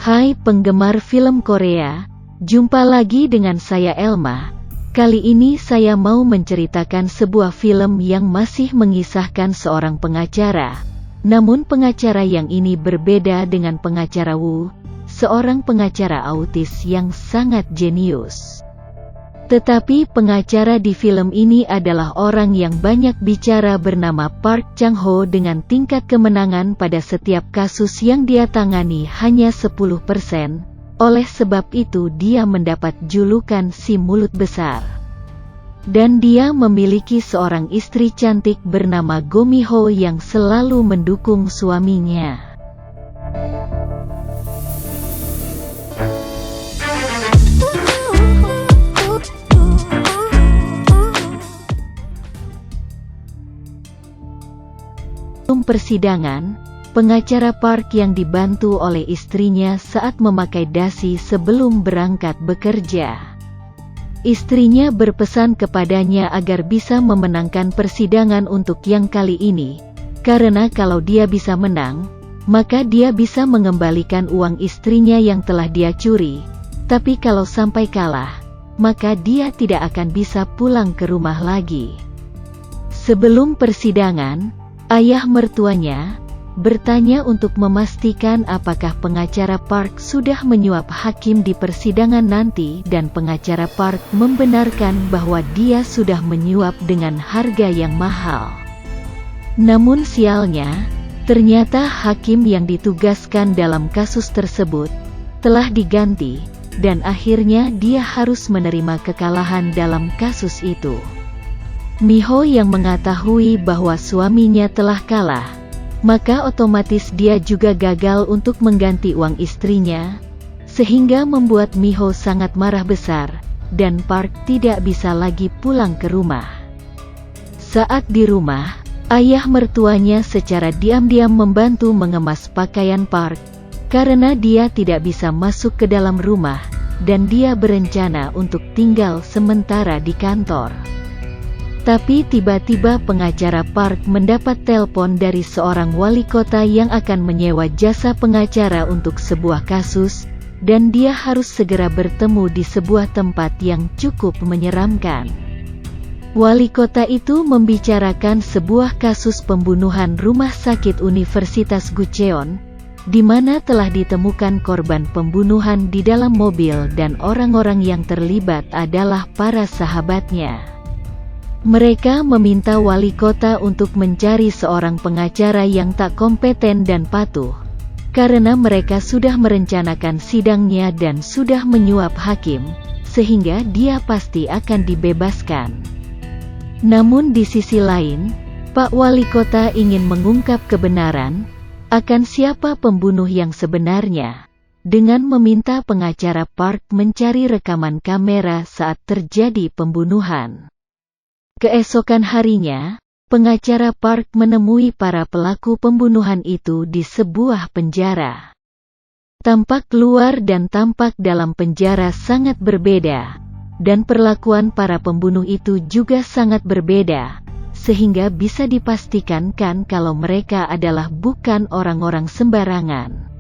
Hai penggemar film Korea, jumpa lagi dengan saya Elma. Kali ini saya mau menceritakan sebuah film yang masih mengisahkan seorang pengacara. Namun pengacara yang ini berbeda dengan pengacara Woo, seorang pengacara autis yang sangat jenius. Tetapi pengacara di film ini adalah orang yang banyak bicara bernama Park Chang-ho dengan tingkat kemenangan pada setiap kasus yang dia tangani hanya 10%. Oleh sebab itu dia mendapat julukan si mulut besar. Dan dia memiliki seorang istri cantik bernama Go Mi-ho yang selalu mendukung suaminya. Persidangan, pengacara Park yang dibantu oleh istrinya saat memakai dasi sebelum berangkat bekerja. Istrinya berpesan kepadanya agar bisa memenangkan persidangan untuk yang kali ini, karena kalau dia bisa menang, maka dia bisa mengembalikan uang istrinya yang telah dia curi. Tapi kalau sampai kalah, maka dia tidak akan bisa pulang ke rumah lagi. Sebelum persidangan, ayah mertuanya bertanya untuk memastikan apakah pengacara Park sudah menyuap hakim di persidangan nanti, dan pengacara Park membenarkan bahwa dia sudah menyuap dengan harga yang mahal. Namun sialnya, ternyata hakim yang ditugaskan dalam kasus tersebut telah diganti, dan akhirnya dia harus menerima kekalahan dalam kasus itu. Mi-ho yang mengetahui bahwa suaminya telah kalah, maka otomatis dia juga gagal untuk mengganti uang istrinya, sehingga membuat Mi-ho sangat marah besar, dan Park tidak bisa lagi pulang ke rumah. Saat di rumah, ayah mertuanya secara diam-diam membantu mengemas pakaian Park, karena dia tidak bisa masuk ke dalam rumah, dan dia berencana untuk tinggal sementara di kantor. Tapi tiba-tiba pengacara Park mendapat telepon dari seorang wali kota yang akan menyewa jasa pengacara untuk sebuah kasus, dan dia harus segera bertemu di sebuah tempat yang cukup menyeramkan. Wali kota itu membicarakan sebuah kasus pembunuhan rumah sakit Universitas Gucheon, di mana telah ditemukan korban pembunuhan di dalam mobil dan orang-orang yang terlibat adalah para sahabatnya. Mereka meminta wali kota untuk mencari seorang pengacara yang tak kompeten dan patuh, karena mereka sudah merencanakan sidangnya dan sudah menyuap hakim, sehingga dia pasti akan dibebaskan. Namun di sisi lain, Pak Wali Kota ingin mengungkap kebenaran akan siapa pembunuh yang sebenarnya, dengan meminta pengacara Park mencari rekaman kamera saat terjadi pembunuhan. Keesokan harinya, pengacara Park menemui para pelaku pembunuhan itu di sebuah penjara. Tampak luar dan tampak dalam penjara sangat berbeda, dan perlakuan para pembunuh itu juga sangat berbeda, sehingga bisa dipastikan kalau mereka adalah bukan orang-orang sembarangan.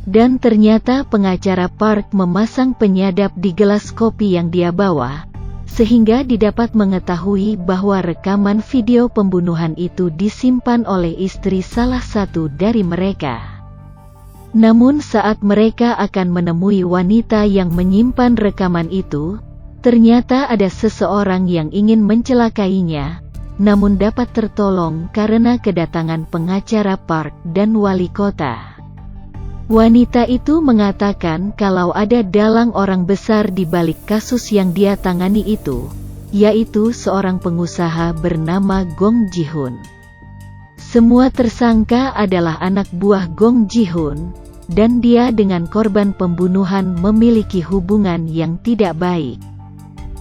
Dan ternyata pengacara Park memasang penyadap di gelas kopi yang dia bawa, sehingga didapat mengetahui bahwa rekaman video pembunuhan itu disimpan oleh istri salah satu dari mereka. Namun saat mereka akan menemui wanita yang menyimpan rekaman itu, ternyata ada seseorang yang ingin mencelakainya, namun dapat tertolong karena kedatangan pengacara Park dan wali kota. Wanita itu mengatakan kalau ada dalang orang besar di balik kasus yang dia tangani itu, yaitu seorang pengusaha bernama Gong Ji-hoon. Semua tersangka adalah anak buah Gong Ji-hoon, dan dia dengan korban pembunuhan memiliki hubungan yang tidak baik.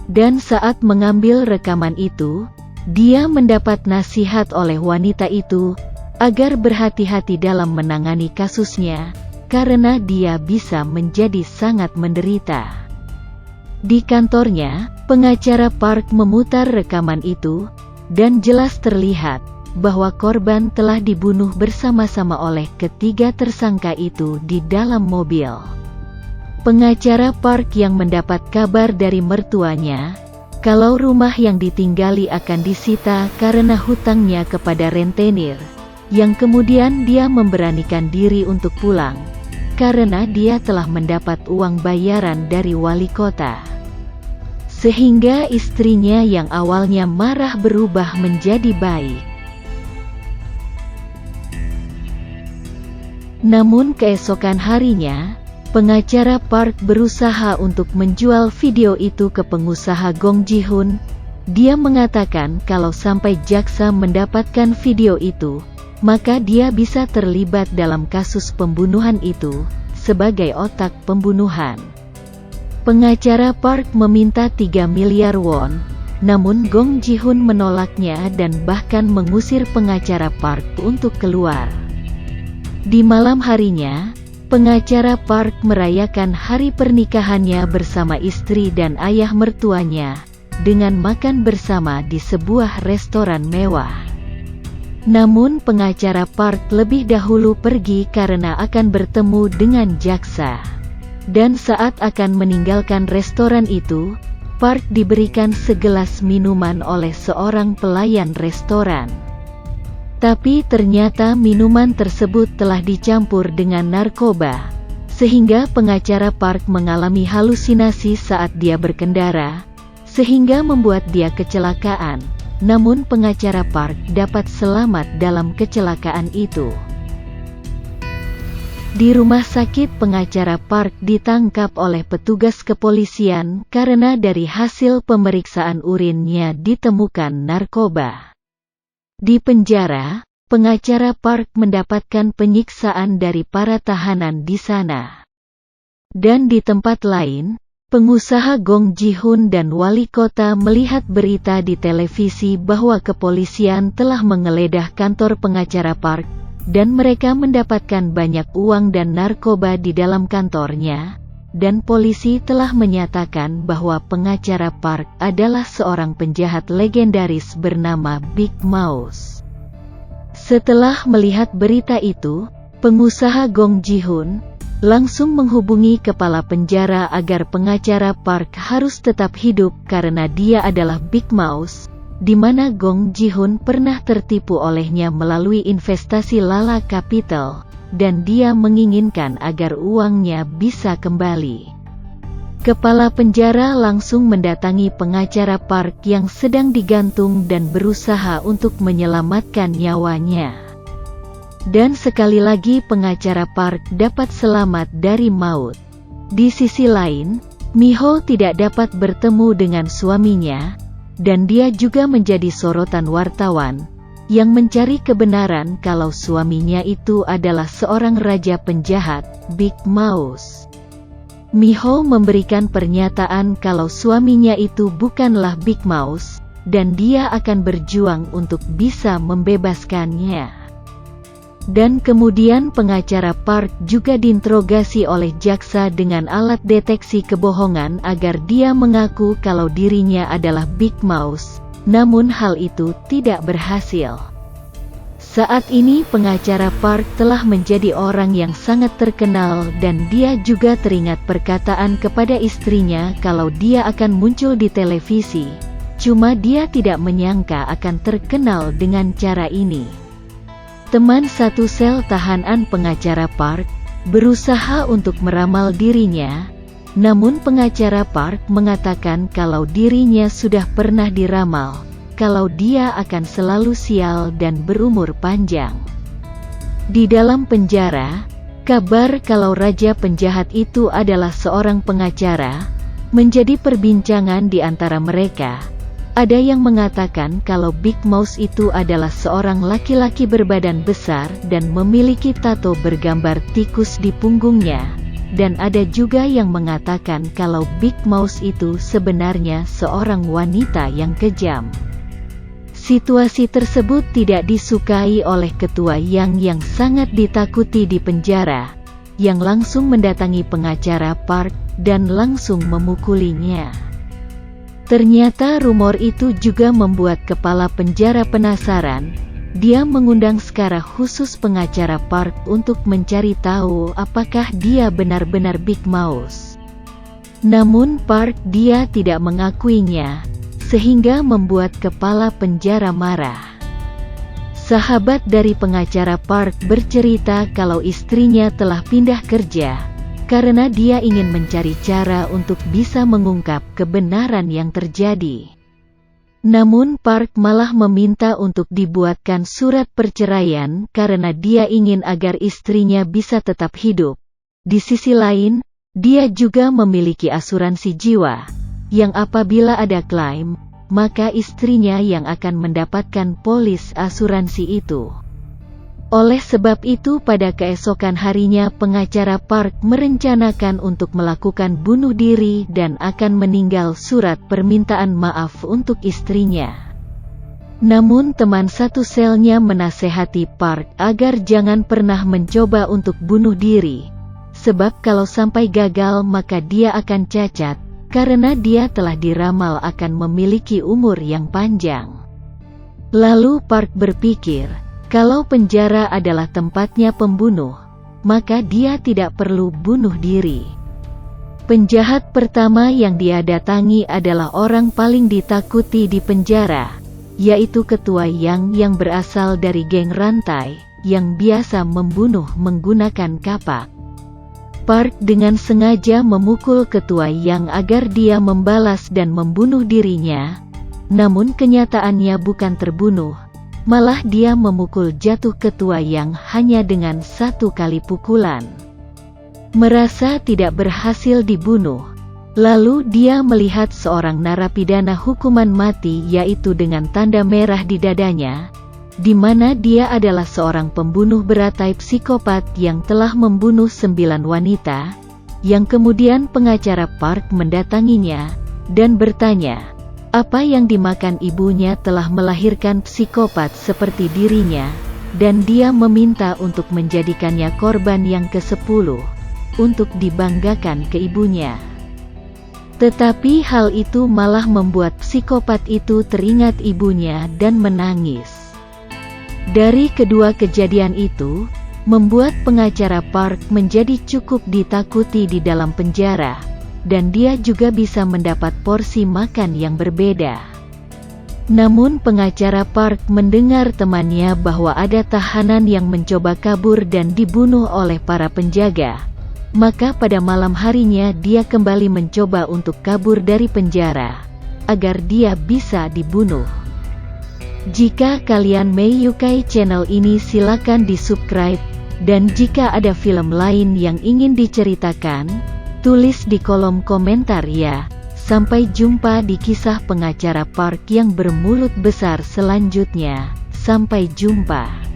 Dan saat mengambil rekaman itu, dia mendapat nasihat oleh wanita itu agar berhati-hati dalam menangani kasusnya, karena dia bisa menjadi sangat menderita. Di kantornya, pengacara Park memutar rekaman itu, dan jelas terlihat bahwa korban telah dibunuh bersama-sama oleh ketiga tersangka itu di dalam mobil. Pengacara Park yang mendapat kabar dari mertuanya kalau rumah yang ditinggali akan disita karena hutangnya kepada rentenir, yang kemudian dia memberanikan diri untuk pulang, karena dia telah mendapat uang bayaran dari wali kota. Sehingga istrinya yang awalnya marah berubah menjadi baik. Namun keesokan harinya, pengacara Park berusaha untuk menjual video itu ke pengusaha Gong Ji-hoon. Dia mengatakan kalau sampai jaksa mendapatkan video itu, maka dia bisa terlibat dalam kasus pembunuhan itu, sebagai otak pembunuhan. Pengacara Park meminta 3 miliar won, namun Gong Ji-hoon menolaknya dan bahkan mengusir pengacara Park untuk keluar. Di malam harinya, pengacara Park merayakan hari pernikahannya bersama istri dan ayah mertuanya, dengan makan bersama di sebuah restoran mewah. Namun pengacara Park lebih dahulu pergi karena akan bertemu dengan jaksa. Dan saat akan meninggalkan restoran itu, Park diberikan segelas minuman oleh seorang pelayan restoran. Tapi ternyata minuman tersebut telah dicampur dengan narkoba, sehingga pengacara Park mengalami halusinasi saat dia berkendara, sehingga membuat dia kecelakaan. Namun pengacara Park dapat selamat dalam kecelakaan itu. Di rumah sakit pengacara Park ditangkap oleh petugas kepolisian karena dari hasil pemeriksaan urinnya ditemukan narkoba. Di penjara, pengacara Park mendapatkan penyiksaan dari para tahanan di sana. Dan di tempat lain, pengusaha Gong Ji-hoon dan wali kota melihat berita di televisi bahwa kepolisian telah menggeledah kantor pengacara Park, dan mereka mendapatkan banyak uang dan narkoba di dalam kantornya. Dan polisi telah menyatakan bahwa pengacara Park adalah seorang penjahat legendaris bernama Big Mouse. Setelah melihat berita itu, pengusaha Gong Ji-hoon langsung menghubungi kepala penjara agar pengacara Park harus tetap hidup karena dia adalah Big Mouse, di mana Gong Ji-hoon pernah tertipu olehnya melalui investasi Lala Capital. Dan dia menginginkan agar uangnya bisa kembali. Kepala penjara langsung mendatangi pengacara Park yang sedang digantung dan berusaha untuk menyelamatkan nyawanya. Dan sekali lagi pengacara Park dapat selamat dari maut. Di sisi lain, Mi-ho tidak dapat bertemu dengan suaminya, dan dia juga menjadi sorotan wartawan yang mencari kebenaran kalau suaminya itu adalah seorang raja penjahat, Big Mouse. Mi-ho memberikan pernyataan kalau suaminya itu bukanlah Big Mouse, dan dia akan berjuang untuk bisa membebaskannya. Dan kemudian pengacara Park juga diinterogasi oleh jaksa dengan alat deteksi kebohongan agar dia mengaku kalau dirinya adalah Big Mouse. Namun hal itu tidak berhasil. Saat ini pengacara Park telah menjadi orang yang sangat terkenal dan dia juga teringat perkataan kepada istrinya kalau dia akan muncul di televisi. Cuma dia tidak menyangka akan terkenal dengan cara ini. Teman satu sel tahanan pengacara Park berusaha untuk meramal dirinya. Namun pengacara Park mengatakan kalau dirinya sudah pernah diramal, kalau dia akan selalu sial dan berumur panjang. Di dalam penjara, kabar kalau raja penjahat itu adalah seorang pengacara menjadi perbincangan di antara mereka. Ada yang mengatakan kalau Big Mouse itu adalah seorang laki-laki berbadan besar dan memiliki tato bergambar tikus di punggungnya. Dan ada juga yang mengatakan kalau Big Mouse itu sebenarnya seorang wanita yang kejam. Situasi tersebut tidak disukai oleh ketua yang sangat ditakuti di penjara, yang langsung mendatangi pengacara Park dan langsung memukulinya. Ternyata rumor itu juga membuat kepala penjara penasaran, dia mengundang secara khusus pengacara Park untuk mencari tahu apakah dia benar-benar Big Mouse. Namun Park dia tidak mengakuinya, sehingga membuat kepala penjara marah. Sahabat dari pengacara Park bercerita kalau istrinya telah pindah kerja, karena dia ingin mencari cara untuk bisa mengungkap kebenaran yang terjadi. Namun Park malah meminta untuk dibuatkan surat perceraian karena dia ingin agar istrinya bisa tetap hidup. Di sisi lain, dia juga memiliki asuransi jiwa, yang apabila ada klaim, maka istrinya yang akan mendapatkan polis asuransi itu. Oleh sebab itu pada keesokan harinya pengacara Park merencanakan untuk melakukan bunuh diri dan akan meninggal surat permintaan maaf untuk istrinya. Namun teman satu selnya menasehati Park agar jangan pernah mencoba untuk bunuh diri, sebab kalau sampai gagal maka dia akan cacat, karena dia telah diramal akan memiliki umur yang panjang. Lalu Park berpikir, kalau penjara adalah tempatnya pembunuh, maka dia tidak perlu bunuh diri. Penjahat pertama yang dia datangi adalah orang paling ditakuti di penjara, yaitu Ketua yang berasal dari geng rantai, yang biasa membunuh menggunakan kapak. Park dengan sengaja memukul Ketua Yang agar dia membalas dan membunuh dirinya, namun kenyataannya bukan terbunuh, malah dia memukul jatuh Ketua Yang hanya dengan satu kali pukulan. Merasa tidak berhasil dibunuh, lalu dia melihat seorang narapidana hukuman mati yaitu dengan tanda merah di dadanya, di mana dia adalah seorang pembunuh beratai psikopat yang telah membunuh 9 wanita, yang kemudian pengacara Park mendatanginya, dan bertanya, apa yang dimakan ibunya telah melahirkan psikopat seperti dirinya, dan dia meminta untuk menjadikannya korban yang ke-10, untuk dibanggakan ke ibunya. Tetapi hal itu malah membuat psikopat itu teringat ibunya dan menangis. Dari kedua kejadian itu, membuat pengacara Park menjadi cukup ditakuti di dalam penjara, dan dia juga bisa mendapat porsi makan yang berbeda. Namun pengacara Park mendengar temannya bahwa ada tahanan yang mencoba kabur dan dibunuh oleh para penjaga, maka pada malam harinya dia kembali mencoba untuk kabur dari penjara, agar dia bisa dibunuh. Jika kalian menyukai channel ini silakan di subscribe, dan jika ada film lain yang ingin diceritakan, tulis di kolom komentar ya. Sampai jumpa di kisah pengacara Park yang bermulut besar selanjutnya. Sampai jumpa.